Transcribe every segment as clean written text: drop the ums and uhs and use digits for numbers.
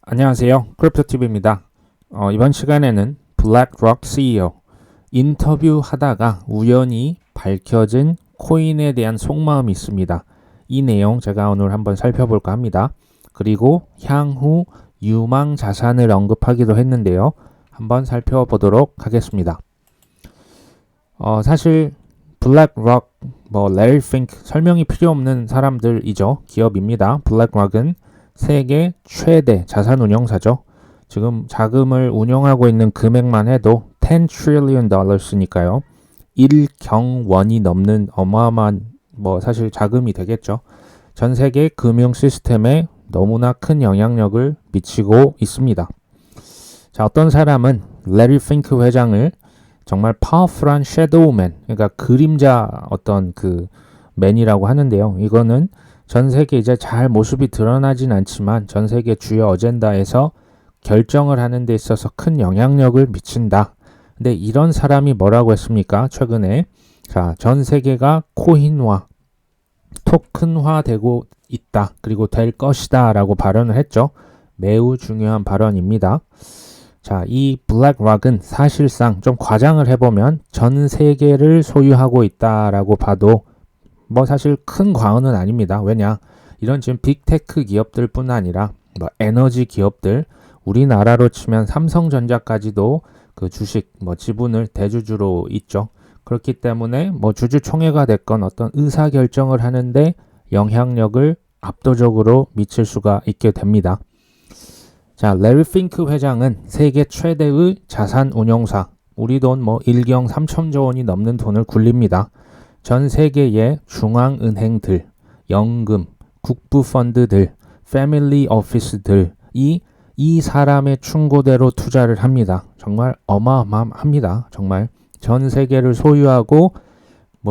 안녕하세요. 크립토TV입니다. 이번 시간에는 블랙록 CEO 인터뷰하다가 우연히 밝혀진 코인에 대한 속마음이 있습니다. 이 내용 제가 오늘 한번 살펴볼까 합니다. 그리고 향후 유망 자산을 언급하기도 했는데요. 한번 살펴보도록 하겠습니다. 사실 블랙록, 레리 핑크 설명이 필요 없는 사람들이죠. 기업입니다. 블랙록은 세계 최대 자산 운용사죠. 지금 자금을 운용하고 있는 금액만 해도 10 trillion dollars니까요. 1경원이 넘는 어마어마한 사실 자금이 되겠죠. 전 세계 금융 시스템에 너무나 큰 영향력을 미치고 있습니다. 자, 어떤 사람은 레리 핑크 회장을 정말 파워풀한 섀도우맨, 그러니까 그림자 어떤 그 맨이라고 하는데요. 이거는 전 세계 이제 잘 모습이 드러나진 않지만 전 세계 주요 어젠다에서 결정을 하는 데 있어서 큰 영향력을 미친다. 근데 이런 사람이 뭐라고 했습니까? 최근에 전 세계가 코인화, 토큰화 되고 있다. 그리고 될 것이다 라고 발언을 했죠. 매우 중요한 발언입니다. 자, 이 블랙록은 사실상 좀 과장을 해보면 전 세계를 소유하고 있다라고 봐도 사실 큰 과언은 아닙니다. 왜냐? 이런 지금 빅테크 기업들 뿐 아니라 에너지 기업들, 우리나라로 치면 삼성전자까지도 그 주식, 지분을 대주주로 있죠. 그렇기 때문에 주주총회가 됐건 어떤 의사결정을 하는데 영향력을 압도적으로 미칠 수가 있게 됩니다. 자, 레리 핑크 회장은 세계 최대의 자산 운용사, 우리 돈 1경 3천조 원이 넘는 돈을 굴립니다. 전 세계의 중앙은행들, 연금, 국부펀드들, 패밀리 오피스들, 이 사람의 충고대로 투자를 합니다. 정말 어마어마합니다. 정말 전 세계를 소유하고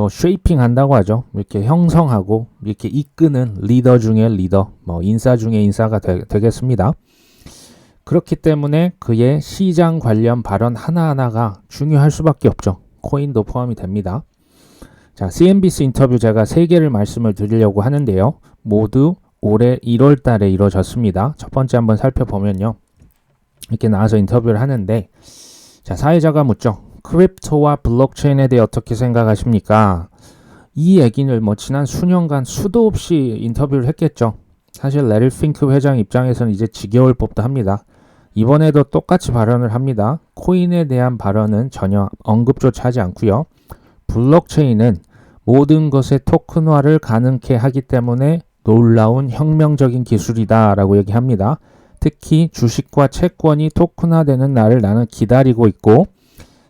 쉐이핑 한다고 하죠. 이렇게 형성하고 이렇게 이끄는 리더 중에 리더, 인사 중에 인사가 되겠습니다. 그렇기 때문에 그의 시장 관련 발언 하나하나가 중요할 수밖에 없죠. 코인도 포함이 됩니다. 자, CNBC 인터뷰 제가 3개를 말씀을 드리려고 하는데요. 모두 올해 1월 달에 이루어졌습니다. 첫 번째 한번 살펴보면요. 이렇게 나와서 인터뷰를 하는데, 자, 사회자가 묻죠. 크립토와 블록체인에 대해 어떻게 생각하십니까? 이 얘기를 지난 수년간 수도 없이 인터뷰를 했겠죠. 사실 레리 핑크 회장 입장에서는 이제 지겨울 법도 합니다. 이번에도 똑같이 발언을 합니다. 코인에 대한 발언은 전혀 언급조차 하지 않고요. 블록체인은 모든 것의 토큰화를 가능케 하기 때문에 놀라운 혁명적인 기술이다 라고 얘기합니다. 특히 주식과 채권이 토큰화되는 날을 나는 기다리고 있고,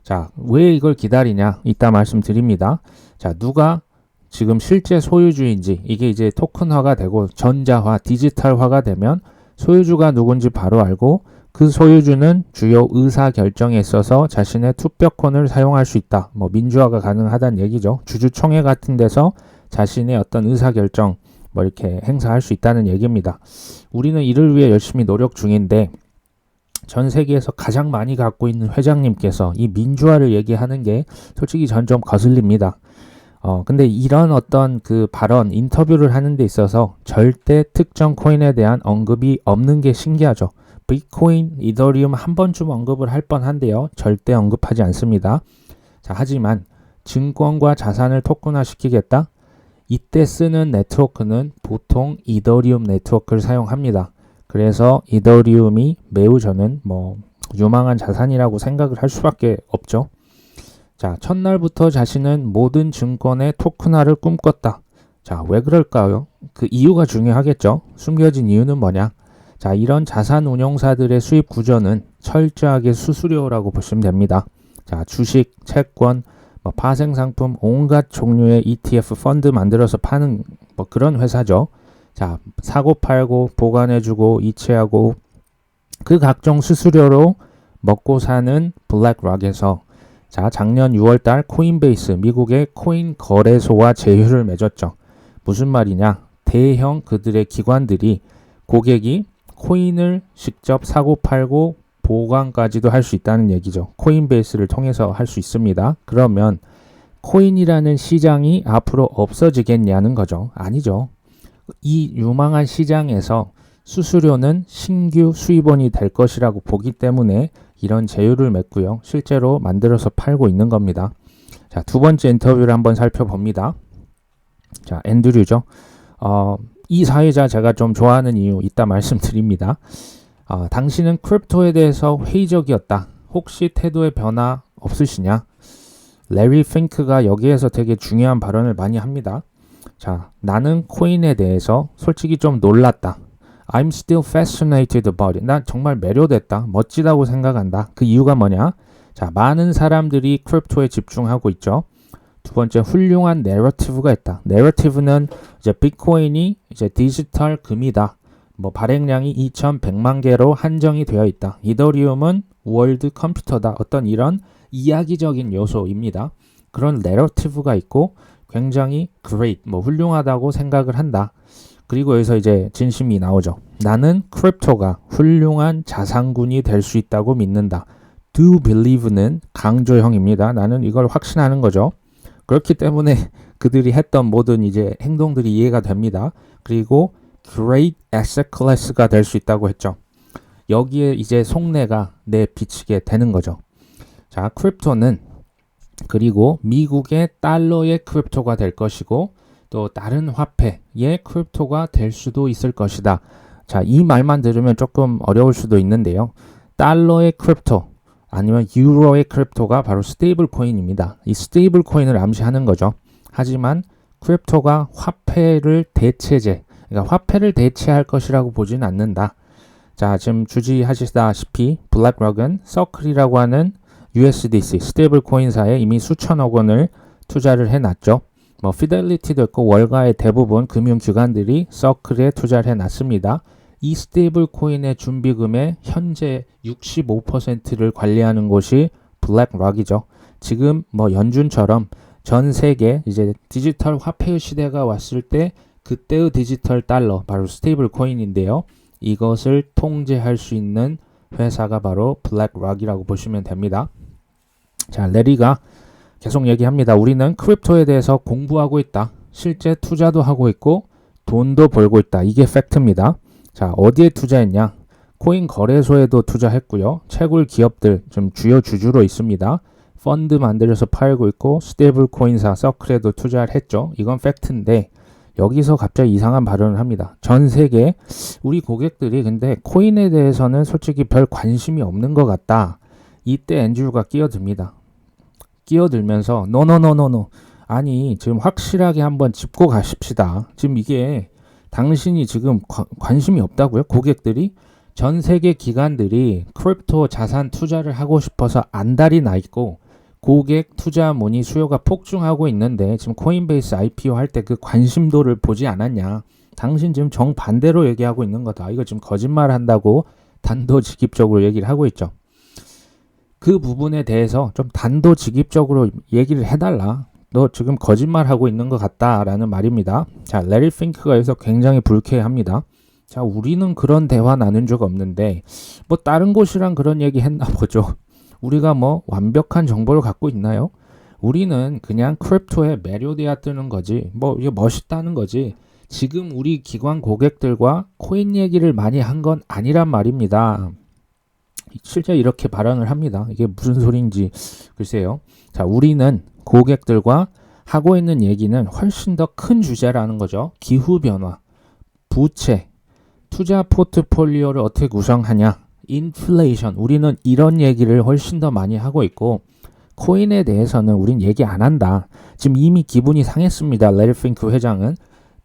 자, 왜 이걸 기다리냐? 이따 말씀드립니다. 자, 누가 지금 실제 소유주인지, 이게 이제 토큰화가 되고 전자화, 디지털화가 되면 소유주가 누군지 바로 알고 그 소유주는 주요 의사결정에 있어서 자신의 투표권을 사용할 수 있다. 민주화가 가능하다는 얘기죠. 주주총회 같은 데서 자신의 어떤 의사결정 이렇게 행사할 수 있다는 얘기입니다. 우리는 이를 위해 열심히 노력 중인데 전 세계에서 가장 많이 갖고 있는 회장님께서 이 민주화를 얘기하는 게 솔직히 전 좀 거슬립니다. 근데 이런 어떤 그 발언, 인터뷰를 하는 데 있어서 절대 특정 코인에 대한 언급이 없는 게 신기하죠. 비트코인, 이더리움 한 번쯤 언급을 할 뻔한데요. 절대 언급하지 않습니다. 자, 하지만 증권과 자산을 토큰화시키겠다? 이때 쓰는 네트워크는 보통 이더리움 네트워크를 사용합니다. 그래서 이더리움이 매우 저는 유망한 자산이라고 생각을 할 수밖에 없죠. 자, 첫날부터 자신은 모든 증권의 토큰화를 꿈꿨다. 자, 왜 그럴까요? 그 이유가 중요하겠죠. 숨겨진 이유는 뭐냐? 자, 이런 자산 운용사들의 수입 구조는 철저하게 수수료라고 보시면 됩니다. 자, 주식, 채권, 파생상품, 온갖 종류의 ETF 펀드 만들어서 파는 그런 회사죠. 자, 사고 팔고 보관해주고 이체하고 그 각종 수수료로 먹고 사는 블랙록에서 자, 작년 6월달 코인베이스, 미국의 코인 거래소와 제휴를 맺었죠. 무슨 말이냐? 대형 그들의 기관들이 고객이 코인을 직접 사고 팔고 보관까지도 할 수 있다는 얘기죠. 코인베이스를 통해서 할 수 있습니다. 그러면 코인이라는 시장이 앞으로 없어지겠냐는 거죠. 아니죠. 이 유망한 시장에서 수수료는 신규 수입원이 될 것이라고 보기 때문에 이런 제휴를 맺고요. 실제로 만들어서 팔고 있는 겁니다. 자, 두 번째 인터뷰를 한번 살펴봅니다. 자, 앤드류죠. 이 사회자 제가 좀 좋아하는 이유 이따 말씀드립니다. 당신은 크립토에 대해서 회의적이었다. 혹시 태도의 변화 없으시냐? 레리 핑크가 여기에서 되게 중요한 발언을 많이 합니다. 자, 나는 코인에 대해서 솔직히 좀 놀랐다. I'm still fascinated about it. 난 정말 매료됐다. 멋지다고 생각한다. 그 이유가 뭐냐? 자, 많은 사람들이 크립토에 집중하고 있죠. 두 번째, 훌륭한 내러티브가 있다. 내러티브는 이제 비트코인이 이제 디지털 금이다. 뭐 발행량이 2,100만 개로 한정이 되어 있다. 이더리움은 월드 컴퓨터다. 어떤 이런 이야기적인 요소입니다. 그런 내러티브가 있고 굉장히 great, 뭐 훌륭하다고 생각을 한다. 그리고 여기서 이제 진심이 나오죠. 나는 크립토가 훌륭한 자산군이 될 수 있다고 믿는다. Do believe는 강조형입니다. 나는 이걸 확신하는 거죠. 그렇기 때문에 그들이 했던 모든 이제 행동들이 이해가 됩니다. 그리고 great asset class가 될 수 있다고 했죠. 여기에 이제 속내가 내비치게 되는 거죠. 자, 크립토는 그리고 미국의 달러의 크립토가 될 것이고 또 다른 화폐의 크립토가 될 수도 있을 것이다. 자, 이 말만 들으면 조금 어려울 수도 있는데요. 달러의 크립토 아니면 유로의 크립토가 바로 스테이블 코인입니다. 이 스테이블 코인을 암시하는 거죠. 하지만 크립토가 화폐를 대체제, 그러니까 화폐를 대체할 것이라고 보지는 않는다. 자, 지금 주지하시다시피 블랙록은 서클이라고 하는 USDC 스테이블 코인사에 이미 수천억 원을 투자를 해놨죠. 뭐 피델리티도 있고 월가의 대부분 금융기관들이 서클에 투자를 해놨습니다. 이 스테이블 코인의 준비금의 현재 65%를 관리하는 곳이 블랙록이죠. 지금 뭐 연준처럼 전 세계 이제 디지털 화폐의 시대가 왔을 때 그때의 디지털 달러 바로 스테이블 코인인데요. 이것을 통제할 수 있는 회사가 바로 블랙록이라고 보시면 됩니다. 자, 레리가 계속 얘기합니다. 우리는 크립토에 대해서 공부하고 있다. 실제 투자도 하고 있고 돈도 벌고 있다. 이게 팩트입니다. 자, 어디에 투자했냐? 코인 거래소에도 투자했고요. 채굴 기업들 좀 주요 주주로 있습니다. 펀드 만들어서 팔고 있고 스테이블 코인사 서클에도 투자를 했죠. 이건 팩트인데 여기서 갑자기 이상한 발언을 합니다. 전 세계 우리 고객들이 근데 코인에 대해서는 솔직히 별 관심이 없는 것 같다. 이때 앤드류가 끼어듭니다. 끼어들면서 노노노노노 아니 지금 확실하게 한번 짚고 가십시다. 지금 이게 당신이 지금 관심이 없다고요? 고객들이 전 세계 기관들이 크립토 자산 투자를 하고 싶어서 안달이 나 있고 고객 투자 문의 수요가 폭증하고 있는데 지금 코인베이스 IPO 할 때 그 관심도를 보지 않았냐. 당신 지금 정반대로 얘기하고 있는 거다. 이거 지금 거짓말 한다고 단도직입적으로 얘기를 하고 있죠. 그 부분에 대해서 좀 단도직입적으로 얘기를 해달라. 너 지금 거짓말하고 있는 것 같다라는 말입니다. 자, 레리 핑크가 여기서 굉장히 불쾌해합니다. 자, 우리는 그런 대화 나눈 적 없는데 뭐 다른 곳이랑 그런 얘기 했나 보죠. 우리가 뭐 완벽한 정보를 갖고 있나요? 우리는 그냥 크립토에 매료되었다는 거지. 뭐 이게 멋있다는 거지. 지금 우리 기관 고객들과 코인 얘기를 많이 한 건 아니란 말입니다. 실제 이렇게 발언을 합니다. 이게 무슨 소리인지 글쎄요. 자, 우리는 고객들과 하고 있는 얘기는 훨씬 더 큰 주제라는 거죠. 기후변화, 부채, 투자 포트폴리오를 어떻게 구성하냐, 인플레이션, 우리는 이런 얘기를 훨씬 더 많이 하고 있고 코인에 대해서는 우린 얘기 안 한다. 지금 이미 기분이 상했습니다. 레리 핑크 회장은.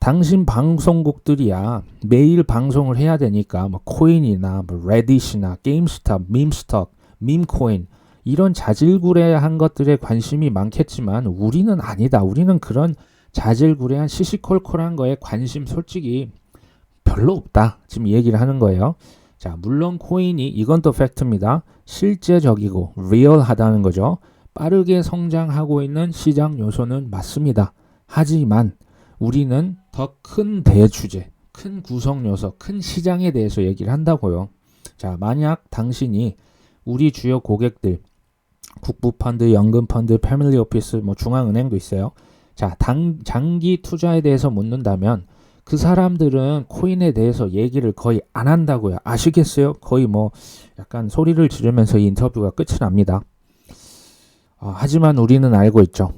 당신 방송국들이야 매일 방송을 해야 되니까 뭐 코인이나 뭐 레딧이나 게임스탑, 밈스톡, 밈코인 이런 자질구레한 것들에 관심이 많겠지만 우리는 아니다. 우리는 그런 자질구레한 시시콜콜한 거에 관심 솔직히 별로 없다. 지금 얘기를 하는 거예요. 자, 물론 코인이 이건 또 팩트입니다. 실제적이고 리얼하다는 거죠. 빠르게 성장하고 있는 시장 요소는 맞습니다. 하지만 우리는 더 큰 대주제, 큰 구성 요소, 큰 시장에 대해서 얘기를 한다고요. 자, 만약 당신이 우리 주요 고객들, 국부펀드, 연금펀드, 패밀리 오피스, 뭐 중앙은행도 있어요. 자, 장기 투자에 대해서 묻는다면 그 사람들은 코인에 대해서 얘기를 거의 안 한다고요. 아시겠어요? 거의 뭐 약간 소리를 지르면서 이 인터뷰가 끝이 납니다. 하지만 우리는 알고 있죠.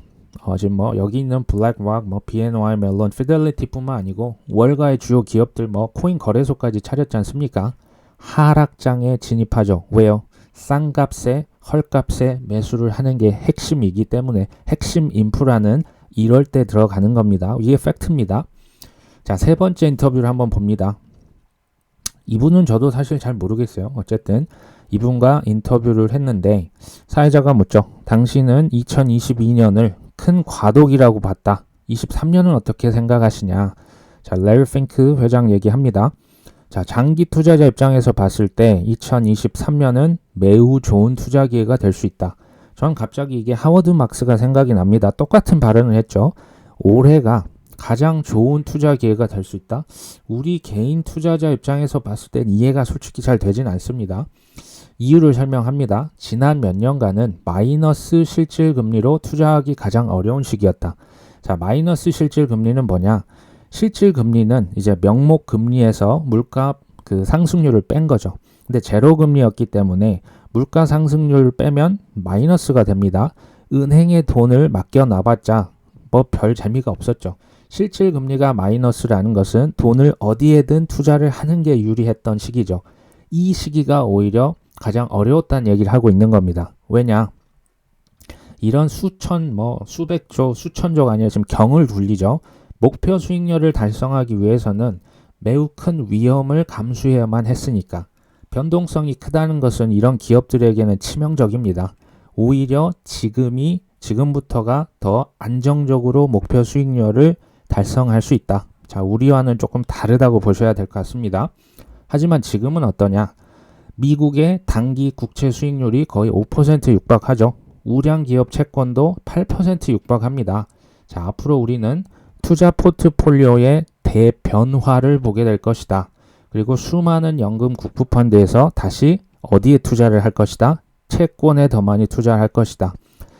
지금 뭐 여기 있는 블랙락, 뭐 BNY 멜론, 피델리티뿐만 아니고 월가의 주요 기업들 뭐 코인 거래소까지 차렸지 않습니까? 하락장에 진입하죠. 왜요? 싼 값에 헐값에 매수를 하는 게 핵심이기 때문에 핵심 인프라는 이럴 때 들어가는 겁니다. 이게 팩트입니다. 자, 세 번째 인터뷰를 한번 봅니다. 이분은 저도 사실 잘 모르겠어요. 어쨌든 이분과 인터뷰를 했는데 사회자가 묻죠. 당신은 2022년을 큰 과도기라고 봤다. 23년은 어떻게 생각하시냐? 자, 레리 핑크 회장 얘기합니다. 자, 장기 투자자 입장에서 봤을 때 2023년은 매우 좋은 투자 기회가 될 수 있다. 전 갑자기 이게 하워드 막스가 생각이 납니다. 똑같은 발언을 했죠. 올해가 가장 좋은 투자 기회가 될 수 있다. 우리 개인 투자자 입장에서 봤을 땐 이해가 솔직히 잘 되진 않습니다. 이유를 설명합니다. 지난 몇 년간은 마이너스 실질 금리로 투자하기 가장 어려운 시기였다. 자, 마이너스 실질 금리는 뭐냐? 실질 금리는 이제 명목 금리에서 물가 그 상승률을 뺀 거죠. 근데 제로 금리였기 때문에 물가 상승률을 빼면 마이너스가 됩니다. 은행에 돈을 맡겨놔봤자 뭐 별 재미가 없었죠. 실질 금리가 마이너스라는 것은 돈을 어디에든 투자를 하는 게 유리했던 시기죠. 이 시기가 오히려 가장 어려웠다는 얘기를 하고 있는 겁니다. 왜냐? 이런 수백조, 수천조가 아니라 지금 경을 돌리죠. 목표 수익률을 달성하기 위해서는 매우 큰 위험을 감수해야만 했으니까. 변동성이 크다는 것은 이런 기업들에게는 치명적입니다. 오히려 지금부터가 더 안정적으로 목표 수익률을 달성할 수 있다. 자, 우리와는 조금 다르다고 보셔야 될 것 같습니다. 하지만 지금은 어떠냐? 미국의 단기 국채 수익률이 거의 5% 육박하죠. 우량 기업 채권도 8% 육박합니다. 자, 앞으로 우리는 투자 포트폴리오의 대변화를 보게 될 것이다. 그리고 수많은 연금 국부 펀드에서 다시 어디에 투자를 할 것이다? 채권에 더 많이 투자를 할 것이다.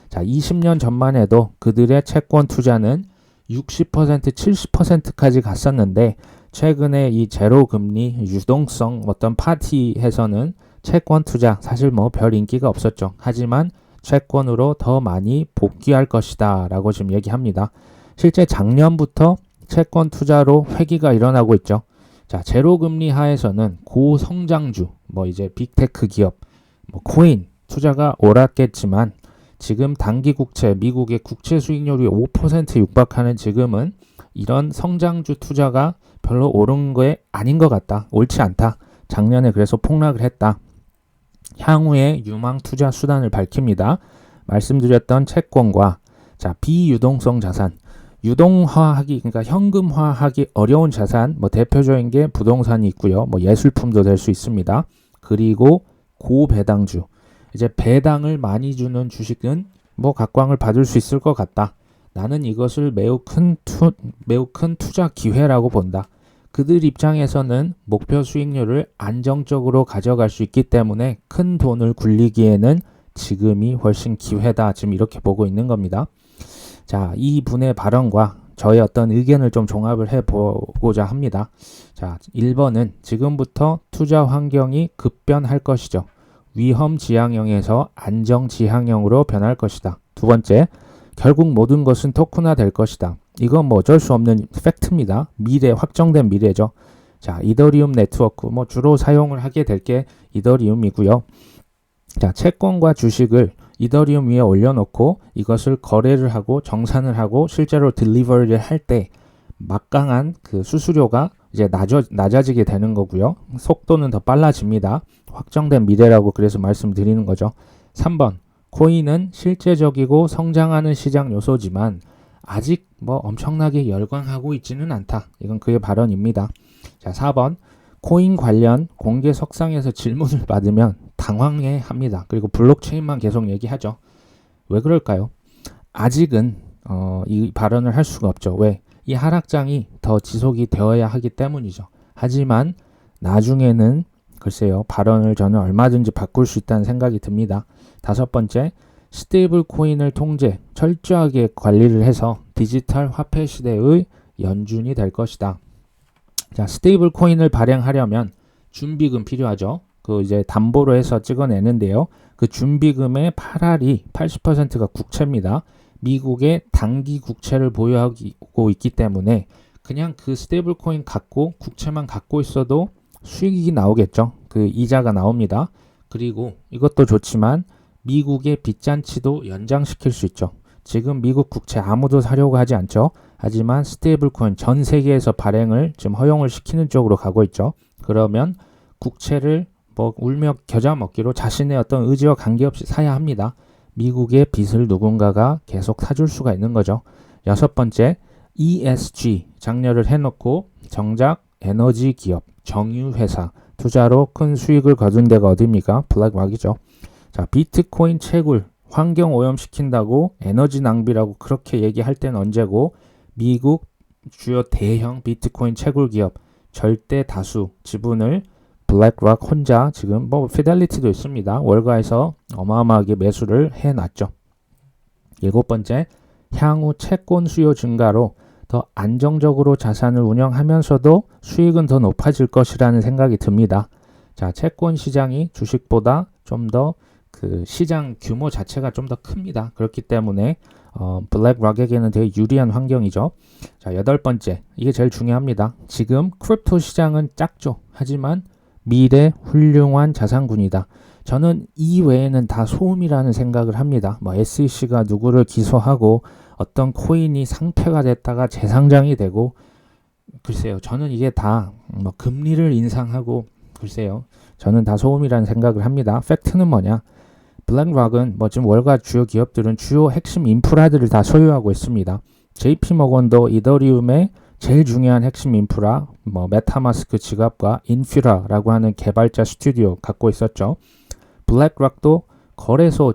자, 20년 전만 해도 그들의 채권 투자는 60%, 70%까지 갔었는데 최근에 이 제로 금리, 유동성 어떤 파티에서는 채권 투자 사실 뭐 별 인기가 없었죠. 하지만 채권으로 더 많이 복귀할 것이다 라고 지금 얘기합니다. 실제 작년부터 채권 투자로 회귀가 일어나고 있죠. 자, 제로 금리 하에서는 고성장주, 뭐 이제 빅테크 기업, 뭐 코인 투자가 옳았겠지만 지금 단기 국채, 미국의 국채 수익률이 5% 육박하는 지금은 이런 성장주 투자가 별로 옳은 게 아닌 것 같다. 옳지 않다. 작년에 그래서 폭락을 했다. 향후의 유망 투자 수단을 밝힙니다. 말씀드렸던 채권과 자, 비유동성 자산, 유동화하기 그러니까 현금화하기 어려운 자산, 뭐 대표적인 게 부동산이 있고요. 뭐 예술품도 될 수 있습니다. 그리고 고배당주. 이제 배당을 많이 주는 주식은 뭐 각광을 받을 수 있을 것 같다. 나는 이것을 매우 큰 투자 기회라고 본다. 그들 입장에서는 목표 수익률을 안정적으로 가져갈 수 있기 때문에 큰 돈을 굴리기에는 지금이 훨씬 기회다. 지금 이렇게 보고 있는 겁니다. 자, 이 분의 발언과 저의 어떤 의견을 좀 종합을 해보고자 합니다. 자, 1번은 지금부터 투자 환경이 급변할 것이죠. 위험 지향형에서 안정 지향형으로 변할 것이다. 두 번째, 결국 모든 것은 토큰화 될 것이다. 이건 뭐 어쩔 수 없는 팩트입니다. 미래, 확정된 미래죠. 자, 이더리움 네트워크, 뭐 주로 사용을 하게 될 게 이더리움이고요. 자, 채권과 주식을 이더리움 위에 올려놓고 이것을 거래를 하고 정산을 하고 실제로 딜리버리를 할 때 막강한 그 수수료가 이제 낮아지게 되는 거고요. 속도는 더 빨라집니다. 확정된 미래라고 그래서 말씀드리는 거죠. 3번, 코인은 실제적이고 성장하는 시장 요소지만 아직 뭐 엄청나게 열광하고 있지는 않다. 이건 그의 발언입니다. 자, 4번, 코인 관련 공개 석상에서 질문을 받으면 당황해 합니다. 그리고 블록체인만 계속 얘기하죠. 왜 그럴까요? 아직은 이 발언을 할 수가 없죠. 왜? 이 하락장이 더 지속이 되어야 하기 때문이죠. 하지만 나중에는 글쎄요, 발언을 저는 얼마든지 바꿀 수 있다는 생각이 듭니다. 5번째, 스테이블 코인을 통제, 철저하게 관리를 해서 디지털 화폐 시대의 연준이 될 것이다. 자, 스테이블 코인을 발행하려면 준비금 필요하죠. 그 이제 담보로 해서 찍어내는데요. 그 준비금의 8할이 80%가 국채입니다. 미국의 단기 국채를 보유하고 있기 때문에 그냥 그 스테이블 코인 갖고 국채만 갖고 있어도 수익이 나오겠죠. 그 이자가 나옵니다. 그리고 이것도 좋지만 미국의 빚잔치도 연장시킬 수 있죠. 지금 미국 국채 아무도 사려고 하지 않죠. 하지만 스테이블 코인 전 세계에서 발행을 지금 허용을 시키는 쪽으로 가고 있죠. 그러면 국채를 뭐 울며 겨자 먹기로 자신의 어떤 의지와 관계없이 사야 합니다. 미국의 빚을 누군가가 계속 사줄 수가 있는 거죠. 여섯 번째, ESG 장려를 해놓고 정작 에너지 기업, 정유회사 투자로 큰 수익을 거둔 데가 어디입니까? 블랙락이죠. 자, 비트코인 채굴 환경 오염시킨다고 에너지 낭비라고 그렇게 얘기할 때는 언제고 미국 주요 대형 비트코인 채굴 기업 절대 다수 지분을 블랙락 혼자 지금 뭐 피델리티도 있습니다. 월가에서 어마어마하게 매수를 해놨죠. 일곱 번째, 향후 채권 수요 증가로 더 안정적으로 자산을 운영하면서도 수익은 더 높아질 것이라는 생각이 듭니다. 자, 채권 시장이 주식보다 좀 더 그 시장 규모 자체가 좀 더 큽니다. 그렇기 때문에 블랙락에게는 되게 유리한 환경이죠. 자, 여덟 번째, 이게 제일 중요합니다. 지금 크립토 시장은 작죠. 하지만 미래 훌륭한 자산군이다. 저는 이 외에는 다 소음이라는 생각을 합니다. 뭐 SEC가 누구를 기소하고 어떤 코인이 상폐가 됐다가 재상장이 되고 글쎄요. 저는 이게 다 뭐 금리를 인상하고 글쎄요. 저는 다 소음이라는 생각을 합니다. 팩트는 뭐냐? 블랙락은 뭐 지금 월가 주요 기업들은 주요 핵심 인프라들을 다 소유하고 있습니다. JP모건도 이더리움의 제일 중요한 핵심 인프라, 뭐 메타마스크 지갑과 인퓨라라고 하는 개발자 스튜디오 갖고 있었죠. 블랙락도 거래소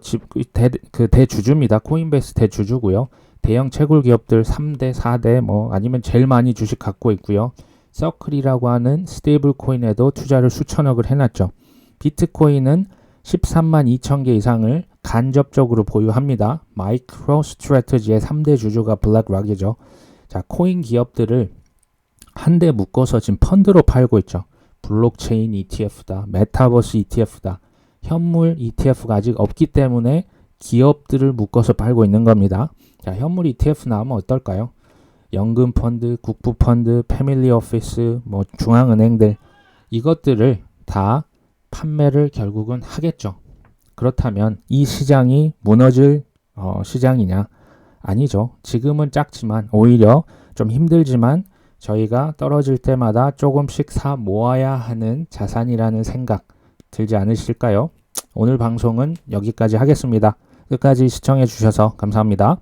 대주주입니다. 코인베이스 대주주고요. 대형 채굴 기업들 3대, 4대 뭐 아니면 제일 많이 주식 갖고 있고요. 서클이라고 하는 스테이블 코인에도 투자를 수천억을 해놨죠. 비트코인은 13만 2천 개 이상을 간접적으로 보유합니다. 마이크로 스트래티지의 3대 주주가 블랙락이죠. 자, 코인 기업들을 한데 묶어서 지금 펀드로 팔고 있죠. 블록체인 ETF다, 메타버스 ETF다. 현물 ETF가 아직 없기 때문에 기업들을 묶어서 팔고 있는 겁니다. 자, 현물 ETF 나오면 어떨까요? 연금 펀드, 국부 펀드, 패밀리 오피스, 뭐 중앙은행들 이것들을 다 판매를 결국은 하겠죠. 그렇다면 이 시장이 무너질 시장이냐? 아니죠. 지금은 작지만 오히려 좀 힘들지만 저희가 떨어질 때마다 조금씩 사 모아야 하는 자산이라는 생각 들지 않으실까요? 오늘 방송은 여기까지 하겠습니다. 끝까지 시청해 주셔서 감사합니다.